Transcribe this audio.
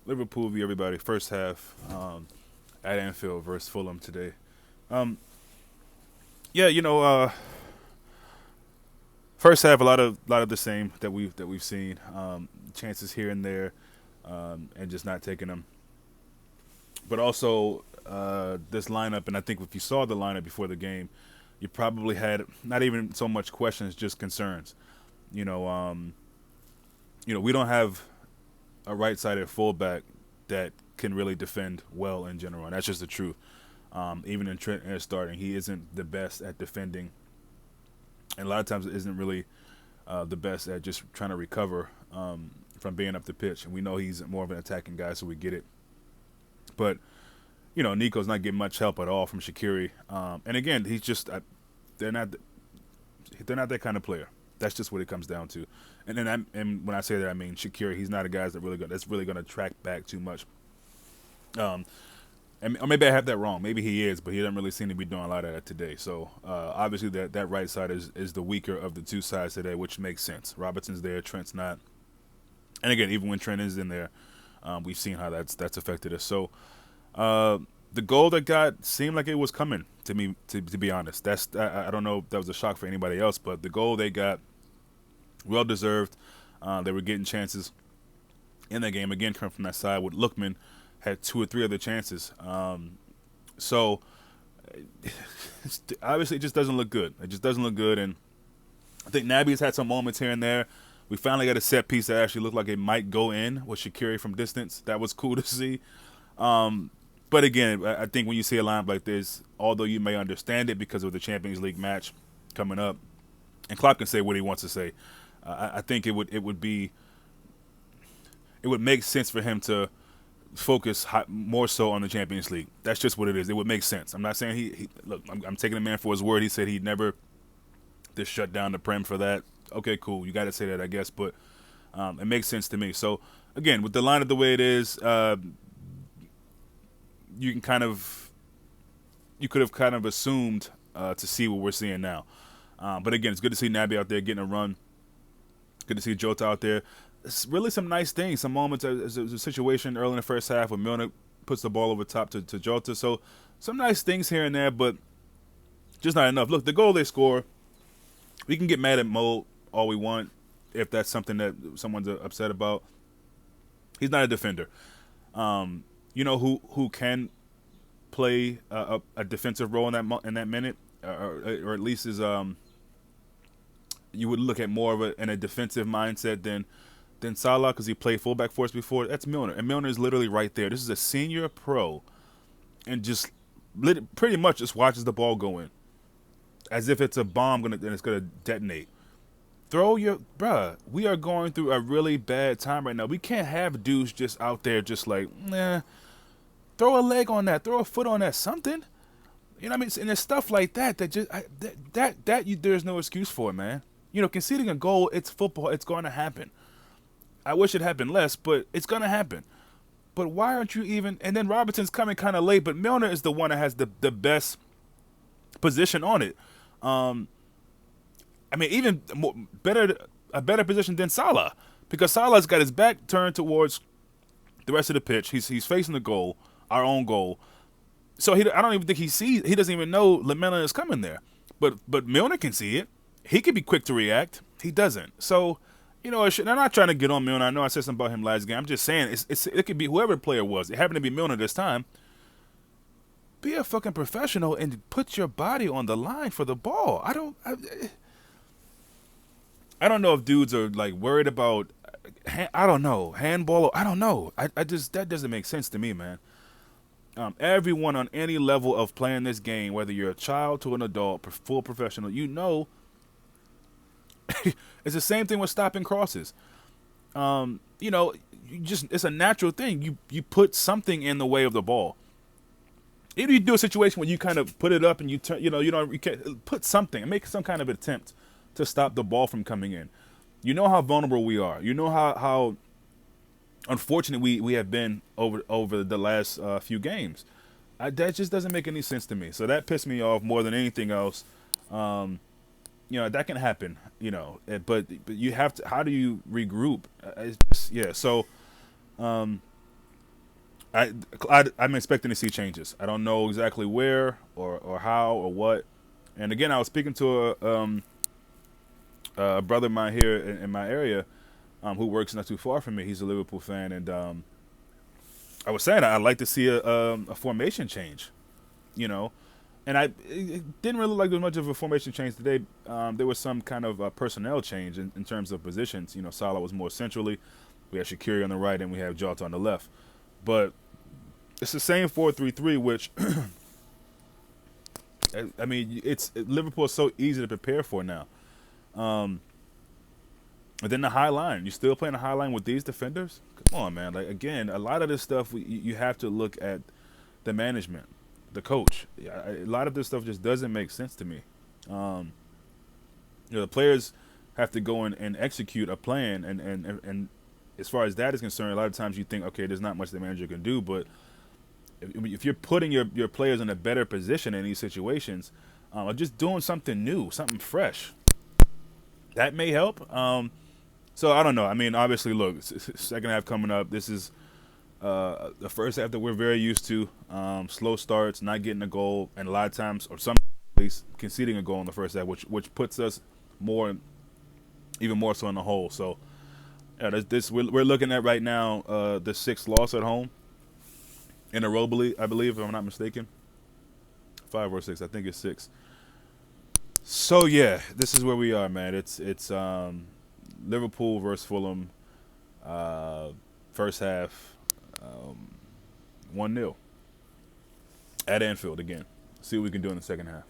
Liverpool v everybody. First half at Anfield versus Fulham today. Um, yeah, first half a lot of the same that we've seen. Chances here and there, and just not taking them. But also this lineup, and I think if you saw the lineup before the game, you probably had not even so much questions, just concerns. You know, um, we don't have a right-sided fullback that can really defend well in general, and that's just the truth. Even in Trent as starting, he isn't the best at defending, and a lot of times it isn't really the best at just trying to recover from being up the pitch. And we know he's more of an attacking guy, so we get it. But Nico's not getting much help at all from Shaqiri. And again, he's just they're not they're not that kind of player. That's just what it comes down to. And when I say that, I mean Shaqiri. He's not a guy that's really going to track back too much. Um, or maybe I have that wrong. Maybe he is, but he doesn't really seem to be doing a lot of that today. So obviously that right side is the weaker of the two sides today, which makes sense. Robertson's there, Trent's not. And again, even when Trent is in there, we've seen how that's affected us. So the goal that got seemed like it was coming to me. To be honest, I don't know if that was a shock for anybody else, but the goal they got, well deserved. They were getting chances in that game again, coming from that side with Lookman had two or three other chances. So obviously it just doesn't look good. It just doesn't look good. And I think Naby's had some moments here and there. We finally got a set piece that actually looked like it might go in with Shaqiri from distance. That was cool to see. But again, I think when you see a lineup like this, although you may understand it because of the Champions League match coming up, and Klopp can say what he wants to say, I think it would make sense for him to focus more so on the Champions League. That's just what it is. It would make sense. I'm not saying he look. I'm taking the man for his word. He said he'd never just shut down the Prem for that. Okay, cool. You got to say that, I guess, but it makes sense to me. So again, with the lineup the way it is, you could have kind of assumed to see what we're seeing now. But again, it's good to see Naby out there getting a run. Good to see Jota out there. It's really some nice things, some moments. There's a situation early in the first half where Milner puts the ball over top to Jota. So some nice things here and there, but just not enough. Look, the goal they score, we can get mad at Mo all we want if that's something that someone's upset about. He's not a defender. Who can play a defensive role in that minute, or at least is you would look at more of in a defensive mindset than Salah because he played fullback for us before. That's Milner, and Milner is literally right there. This is a senior pro, and just pretty much just watches the ball go in, as if it's a bomb and it's gonna detonate. We are going through a really bad time right now. We can't have dudes just out there just like, nah. Throw a leg on that, throw a foot on that, something. You know what I mean? And there's stuff like that there's no excuse for, man. Conceding a goal, it's football, it's going to happen. I wish it happened less, but it's going to happen. But why aren't you even? And then Robertson's coming kind of late, but Milner is the one that has the best position on it. Even a better position than Salah, because Salah's got his back turned towards the rest of the pitch. He's facing the goal, our own goal. So I don't even think he doesn't even know Lamela is coming there. But Milner can see it. He could be quick to react. He doesn't. So, I'm not trying to get on Milner. I know I said something about him last game. I'm just saying it could be whoever the player was. It happened to be Milner this time. Be a fucking professional and put your body on the line for the ball. I don't know if dudes are like worried about. I don't know, handball. I don't know. I just that doesn't make sense to me, man. Everyone on any level of playing this game, whether you're a child to an adult, full professional, it's the same thing with stopping crosses. It's a natural thing. You put something in the way of the ball. If you do a situation where you kind of put it up and you turn, you can't put something and make some kind of attempt to stop the ball from coming in. You know how vulnerable we are. You know how unfortunate we have been over the last few games. That just doesn't make any sense to me. So that pissed me off more than anything else. That can happen. But you have to. How do you regroup? It's just, yeah. So I, I'm expecting to see changes. I don't know exactly where or how or what. And again, I was speaking to a brother of mine here in my area who works not too far from me. He's a Liverpool fan, and I was saying I'd like to see a formation change. You know, and it didn't really like there was much of a formation change today. There was some kind of personnel change in terms of positions. You know, Salah was more centrally. We have Shaqiri on the right, and we have Jota on the left. But it's the same 4-3-3, which I mean, Liverpool is so easy to prepare for now. Um, and then the high line, you still playing the high line with these defenders? Come on, man! Like again, a lot of this stuff you have to look at the management, the coach. A lot of this stuff just doesn't make sense to me. Um, the players have to go in and execute a plan, and as far as that is concerned, a lot of times you think, okay, there's not much the manager can do, but if you're putting your players in a better position in these situations, or just doing something new, something fresh, that may help. So I don't know. I mean, obviously, look, second half coming up. This is the first half that we're very used to. Slow starts, not getting a goal, and a lot of times, or some at least, conceding a goal in the first half, which puts us even more so in the hole. So yeah, we're looking at right now the sixth loss at home in a row, I believe, if I'm not mistaken. 5 or 6, I think it's 6. So yeah, this is where we are, man. It's Liverpool versus Fulham. First half, 1-0 at Anfield again. See what we can do in the second half.